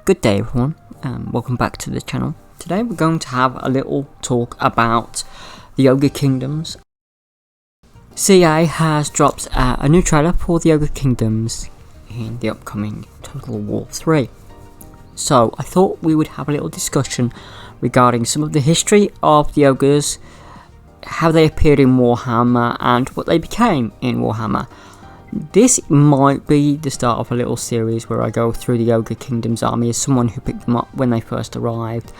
Good day everyone, and welcome back to the channel. Today we're going to have a little talk about the Ogre Kingdoms. CA has dropped a new trailer for the Ogre Kingdoms in the upcoming Total War 3. So I thought we would have a little discussion regarding some of the history of the Ogres, how they appeared in Warhammer and what they became in Warhammer. This might be the start of a little series where I go through the Ogre Kingdoms army as someone who picked them up when they first arrived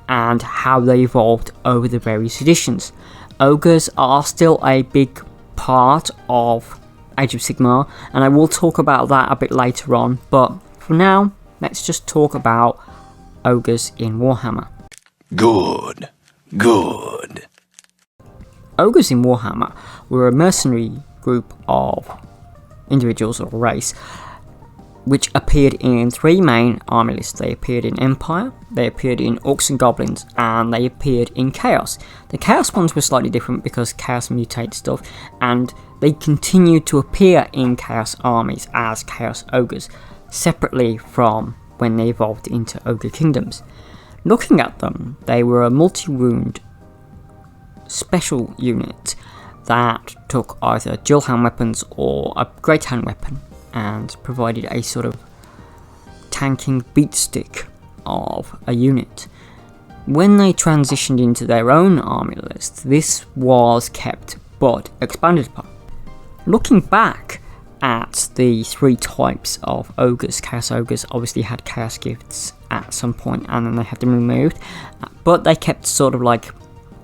and how they evolved over the various editions. Ogres are still a big part of Age of Sigmar, and I will talk about that a bit later on, but for now let's just talk about Ogres in Warhammer. Good. Ogres in Warhammer were a mercenary group of individuals or a race which appeared in three main army lists. They appeared in Empire, they appeared in Orks and Goblins, and they appeared in Chaos. The Chaos ones were slightly different because Chaos mutates stuff, and they continued to appear in Chaos armies as Chaos Ogres, separately from when they evolved into Ogre Kingdoms. Looking at them, they were a multi-wound special unit that took either dual hand weapons or a great hand weapon and provided a sort of tanking beat stick of a unit. When they transitioned into their own army list, this was kept but expanded upon. Looking back at the three types of ogres, Chaos Ogres obviously had Chaos Gifts at some point and then they had them removed, but they kept sort of like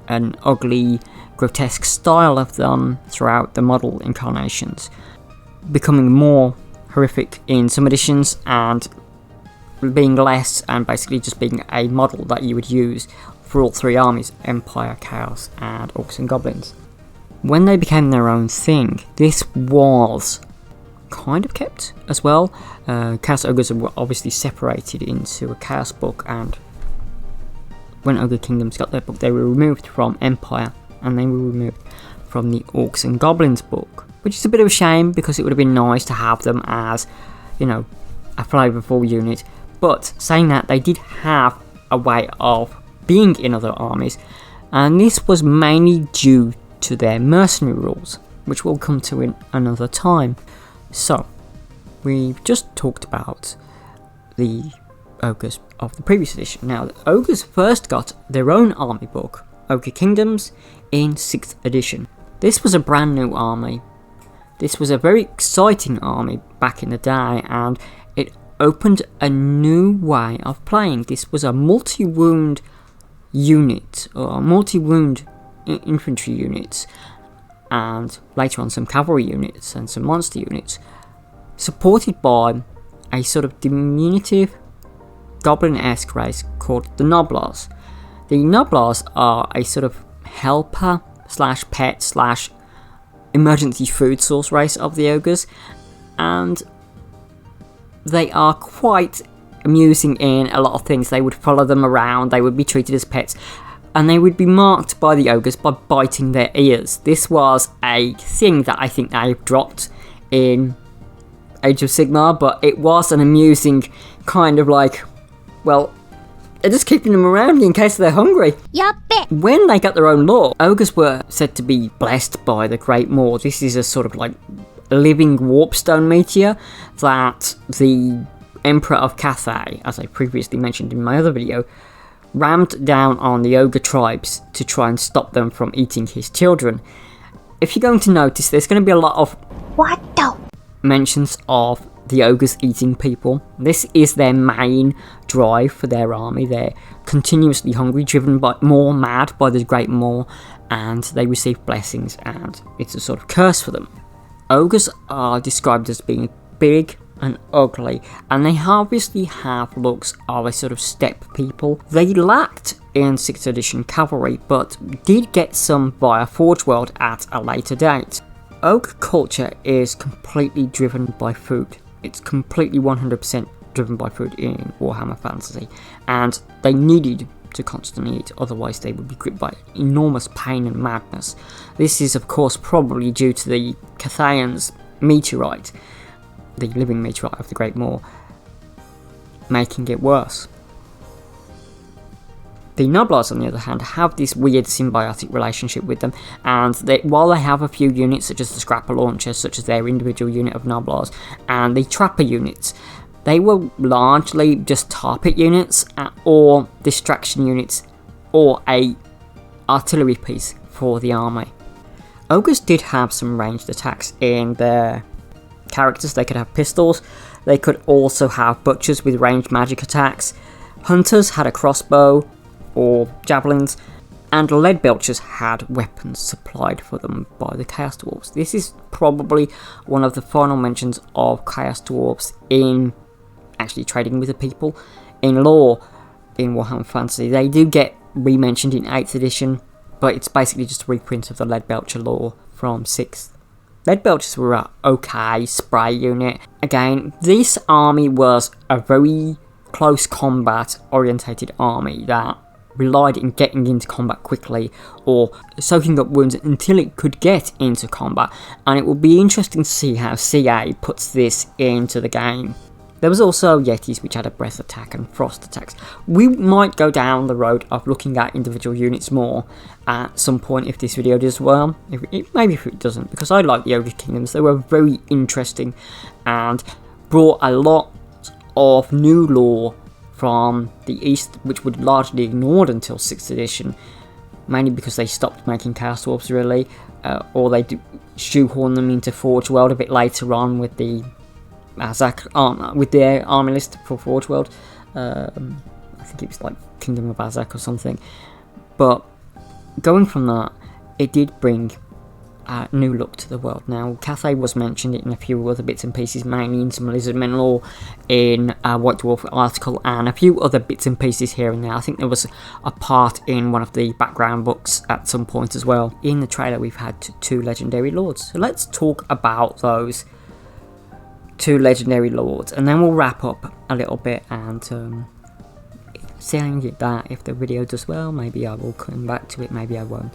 an ugly, grotesque style of them throughout the model incarnations, becoming more horrific in some editions and being less and basically just being a model that you would use for all three armies, Empire, Chaos and Orks and Goblins. When they became their own thing, this was kind of kept as well. Chaos Ogres were obviously separated into a Chaos book, and when Ogre Kingdoms got their book they were removed from Empire and they were removed from the Orks and Goblins book, which is a bit of a shame because it would have been nice to have them as, you know, a flavourful unit. But saying that, they did have a way of being in other armies, and this was mainly due to their mercenary rules, which we'll come to in another time. So, we've just talked about the Ogres of the previous edition. Now, the Ogres first got their own army book, Ogre Kingdoms, in 6th edition. This was a brand new army. This was a very exciting army back in the day, and it opened a new way of playing. This was a multi-wound unit, or multi-wound infantry units, and later on some cavalry units and some monster units, supported by a sort of diminutive goblin-esque race called the Noblars. The Noblars are a sort of helper slash pet slash emergency food source race of the ogres, and they are quite amusing in a lot of things. They would follow them around, they would be treated as pets, and they would be marked by the ogres by biting their ears. This was a thing that I think they've dropped in Age of Sigmar, but it was an amusing kind of like, well, they're just keeping them around in case they're hungry. When they got their own law, ogres were said to be blessed by the Great Maw. This is a sort of like living warpstone meteor that the Emperor of Cathay, as I previously mentioned in my other video, rammed down on the ogre tribes to try and stop them from eating his children. If you're going to notice, there's going to be a lot of mentions of the ogres eating people. This is their main drive for their army. They're continuously hungry, driven by more mad by the Great Maw, and they receive blessings, and it's a sort of curse for them. Ogres are described as being big and ugly, and they obviously have looks of a sort of steppe people. They lacked in 6th edition cavalry, but did get some via Forge World at a later date. Ogre culture is completely driven by food. It's completely 100% driven by food in Warhammer Fantasy, and they needed to constantly eat, otherwise they would be gripped by enormous pain and madness. This is of course probably due to the Cathayans meteorite, the living meteorite of the Great Maw, making it worse. The Noblars, on the other hand, have this weird symbiotic relationship with them, and while they have a few units such as the Scrapper Launcher, such as their individual unit of Noblars, and the Trapper units, they were largely just tar pit units, or distraction units, or a artillery piece for the army. Ogres did have some ranged attacks in their characters. They could have pistols, they could also have butchers with ranged magic attacks, hunters had a crossbow or javelins, and lead belchers had weapons supplied for them by the Chaos Dwarves. This is probably one of the final mentions of Chaos Dwarves in actually trading with the people. In lore, in Warhammer Fantasy, they do get re-mentioned in 8th edition, but it's basically just a reprint of the lead belcher lore from 6th. Lead belchers were an okay spray unit. Again, this army was a very close combat orientated army that relied on getting into combat quickly or soaking up wounds until it could get into combat, and it will be interesting to see how CA puts this into the game. There was also Yetis, which had a breath attack and frost attacks. We might go down the road of looking at individual units more at some point if this video does well. Maybe if it doesn't, because I like the Ogre Kingdoms. They were very interesting and brought a lot of new lore from the East, which would largely ignored until 6th edition, mainly because they stopped making Chaos Dwarves really, or they shoehorn them into Forge World a bit later on with the Azak with their army list for Forge World. I think it was like Kingdom of Azak or something. But going from that, it did bring a new look to the world. Now, Cathay was mentioned in a few other bits and pieces, mainly in some Lizardmen lore, in a White Dwarf article, and a few other bits and pieces here and there. I think there was a part in one of the background books at some point as well. In the trailer, we've had 2 legendary lords. So let's talk about those 2 legendary lords, and then we'll wrap up a little bit and saying that if the video does well, maybe I will come back to it, maybe I won't,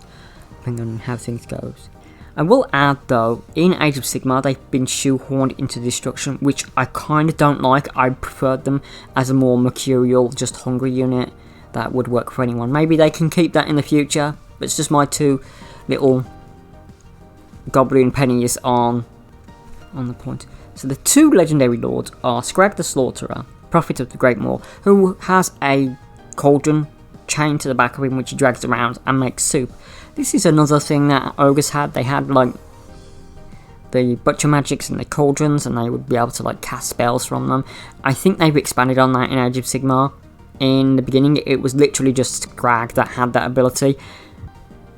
depending on how things goes. I will add though, in Age of Sigmar they've been shoehorned into destruction, which I kind of don't like. I preferred them as a more mercurial, just hungry unit that would work for anyone. Maybe they can keep that in the future, but it's just my 2 little goblin pennies on the point. So the 2 legendary lords are Scag the Slaughterer, Prophet of the Great Maw, who has a cauldron chained to the back of him which he drags around and makes soup. This is another thing that Ogres had. They had like the butcher magics and the cauldrons, and they would be able to like cast spells from them. I think they've expanded on that in Age of Sigmar. In the beginning it was literally just Scag that had that ability.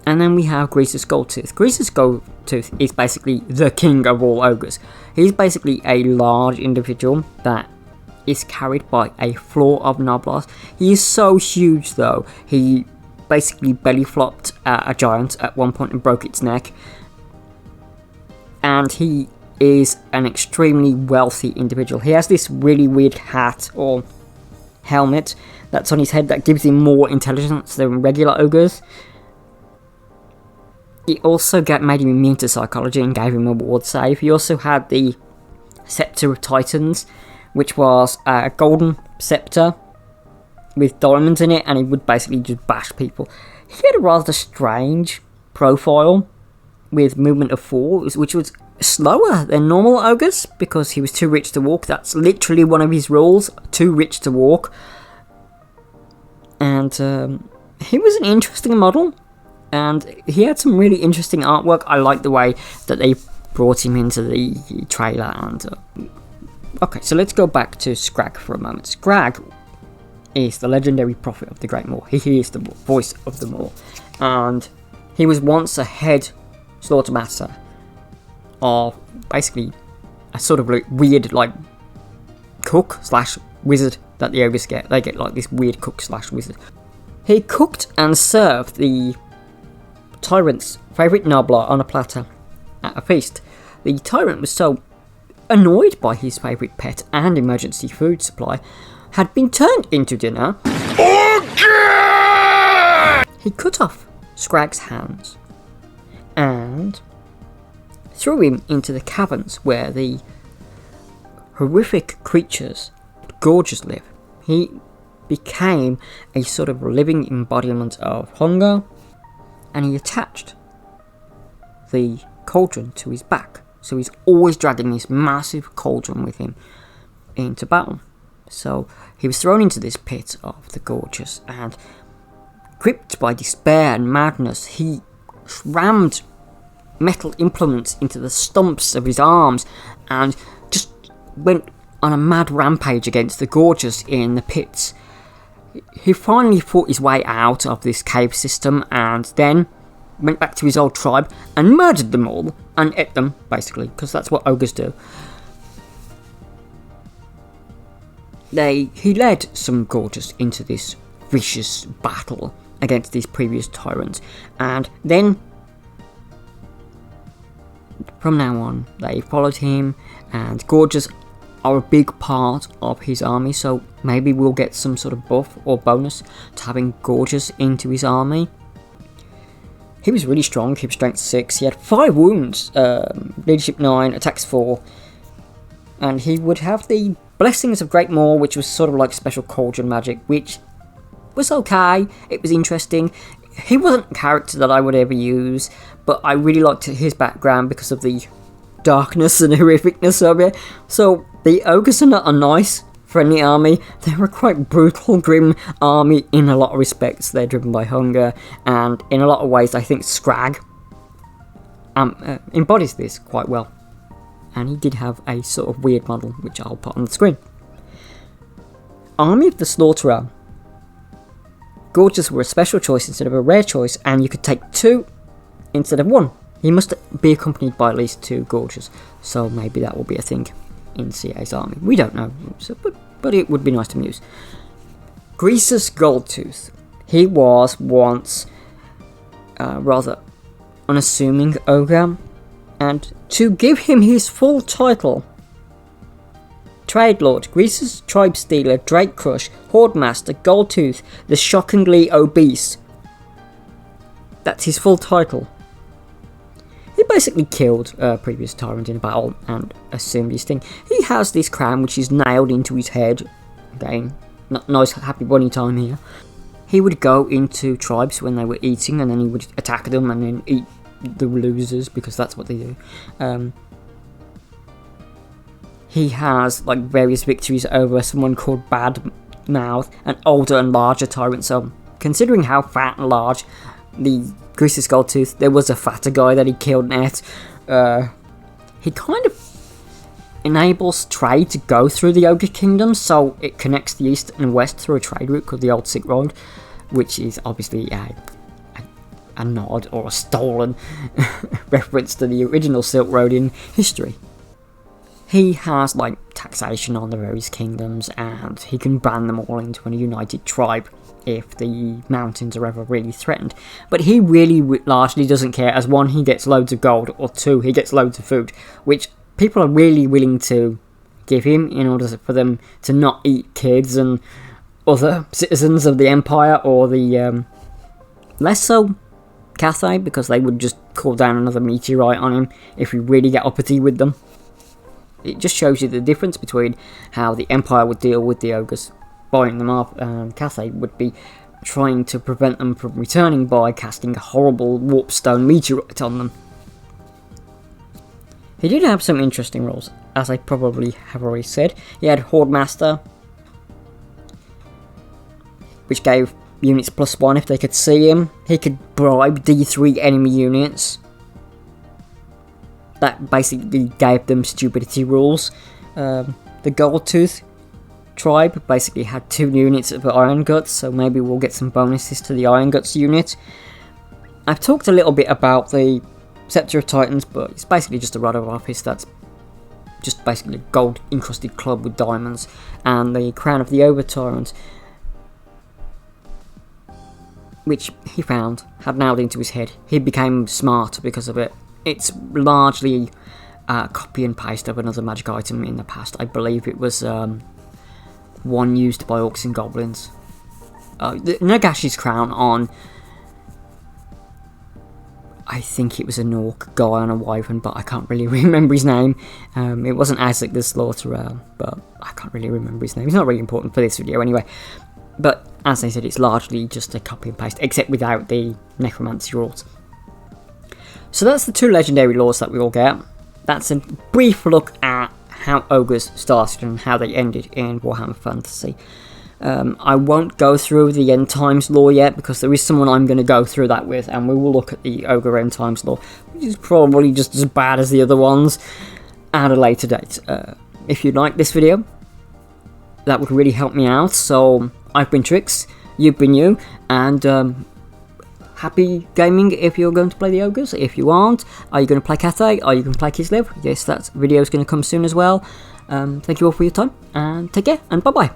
And then we have Greasus Goldtooth. Greasus Goldtooth is basically the king of all ogres. He's basically a large individual that is carried by a floor of Noblars. He is so huge though, he basically belly flopped a giant at one point and broke its neck. And he is an extremely wealthy individual. He has this really weird hat or helmet that's on his head that gives him more intelligence than regular ogres. It also made him immune to psychology and gave him a ward save. He also had the Scepter of Titans, which was a golden scepter with diamonds in it, and he would basically just bash people. He had a rather strange profile with movement of 4, which was slower than normal ogres because he was too rich to walk. That's literally one of his rules, too rich to walk. And he was an interesting model, and he had some really interesting artwork. I like the way that they brought him into the trailer. And okay, so let's go back to Scag for a moment. Scag is the legendary Prophet of the Great Maw. He is the voice of the Maw, and he was once a head slaughtermaster of basically a sort of like weird like cook slash wizard that the ogres get. They get like this weird cook slash wizard. He cooked and served the tyrant's favourite Noblar on a platter at a feast. The tyrant was so annoyed by his favourite pet and emergency food supply had been turned into dinner. Okay! He cut off Scag's hands and threw him into the caverns where the horrific creatures, gorges, live. He became a sort of living embodiment of hunger, and he attached the cauldron to his back. So he's always dragging this massive cauldron with him into battle. So he was thrown into this pit of the gorges, and gripped by despair and madness, he rammed metal implements into the stumps of his arms and just went on a mad rampage against the gorges in the pits. He finally fought his way out of this cave system and then went back to his old tribe and murdered them all and ate them, basically, because that's what ogres do. He led some gorges into this vicious battle against these previous tyrants, and then from now on they followed him, and gorges are a big part of his army, so maybe we'll get some sort of buff or bonus to having gorges into his army. He was really strong, he was strength 6, he had 5 wounds, leadership 9, attacks 4, and he would have the Blessings of Great Maw, which was sort of like special cauldron magic, which was okay, it was interesting. He wasn't a character that I would ever use, but I really liked his background because of the darkness and horrificness of it. So the ogres are not a nice, friendly army. They're a quite brutal, grim army in a lot of respects. They're driven by hunger, and in a lot of ways I think Scag embodies this quite well. And he did have a sort of weird model, which I'll put on the screen. Army of the Slaughterer. Gorges were a special choice instead of a rare choice, and you could take 2 instead of 1. He must be accompanied by at least 2 gorges, so maybe that will be a thing in CA's army. We don't know, so, but it would be nice to use. Greasus Goldtooth. He was once rather unassuming ogre, and to give him his full title: Trade Lord, Greasus Tribe Stealer, Drake Crush, Horde Master, Goldtooth, the Shockingly Obese. That's his full title. He basically killed a previous tyrant in a battle and assumed his thing. He has this crown which is nailed into his head. Again, nice happy bunny time here. He would go into tribes when they were eating, and then he would attack them and then eat the losers, because that's what they do. He has like various victories over someone called Bad Mouth, an older and larger tyrant. So considering how fat and large the Greasus Goldtooth, there was a fatter guy that he killed and ate. He kind of enables trade to go through the Ogre Kingdoms, so it connects the east and west through a trade route called the Old Silk Road, which is obviously a nod or a stolen reference to the original Silk Road in history. He has like taxation on the various kingdoms, and he can band them all into a united tribe if the mountains are ever really threatened. But he really largely doesn't care, as 1, he gets loads of gold, or 2, he gets loads of food, which people are really willing to give him in order for them to not eat kids and other citizens of the Empire, or the less so Cathay, because they would just call down another meteorite on him if we really get uppity with them. It just shows you the difference between how the Empire would deal with the ogres, buying them up, and Cathay would be trying to prevent them from returning by casting a horrible warpstone meteorite on them. He did have some interesting roles, as I probably have already said. He had Horde Master, which gave units +1 if they could see him. He could bribe D3 enemy units. That basically gave them stupidity rules. The Goldtooth tribe basically had 2 units of Iron Guts, so maybe we'll get some bonuses to the Iron Guts unit. I've talked a little bit about the Scepter of Titans, but it's basically just a rod of office that's just basically a gold encrusted club with diamonds, and the Crown of the Over Tyrant, which he found had nailed into his head. He became smart because of it. It's largely a copy and paste of another magic item in the past. I believe it was one used by Orks and Goblins. Nagashi's crown on I think it was an orc guy on a wyvern, but I can't really remember his name. It wasn't Isaac the Slaughterer, but I can't really remember his name. He's not really important for this video anyway. But as I said, it's largely just a copy and paste, except without the necromancy rules. So that's the 2 legendary lores that we all get. That's a brief look at how ogres started and how they ended in Warhammer Fantasy. I won't go through the end times lore yet, because there is someone I'm going to go through that with, and we will look at the Ogre end times lore, which is probably just as bad as the other ones, at a later date. If you like this video, that would really help me out. So I've been Trix, you've been you, and happy gaming if you're going to play the Ogres. If you aren't, are you going to play Cathay? Are you going to play Kislev? Yes, that video is going to come soon as well. Thank you all for your time, and take care, and bye bye.